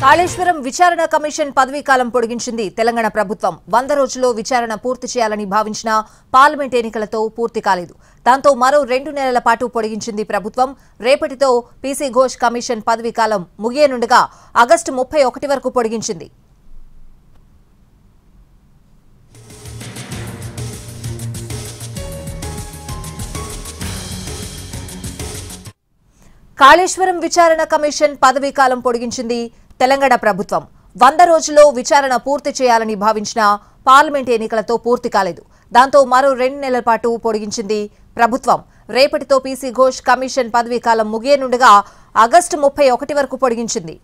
కాళేశ్వరం విచారణ కమిషన్ పదవీకాలం పొడిగించింది తెలంగాణ ప్రభుత్వం. 100 రోజుల్లో విచారణ పూర్తి చేయాలని భావించిన పార్లమెంట్ ఎన్నికలతో పూర్తి కాలేదు. దాంతో మరో 2 నెలల పాటు పొడిగించింది ప్రభుత్వం. రేపటితో పీసీ ఘోష్ కమిషన్ పదవీకాలం ముగియనుండగా ఆగస్టు 31 వరకు పొడిగించింది. కాళేశ్వరం విచారణ కమిషన్ పదవీకాలం పొడిగించింది తెలంగాణ ప్రభుత్వం. 100 రోజుల్లో విచారణ పూర్తి చేయాలని భావించిన పార్లమెంట్ ఎన్నికలతో పూర్తి కాలేదు. దాంతో మరో 2 నెలల పాటు పొడిగించింది ప్రభుత్వం. రేపటితో పీసీ ఘోష్ కమిషన్ పదవీకాలం ముగియనుండగా ఆగస్టు 31 వరకు పొడిగించింది.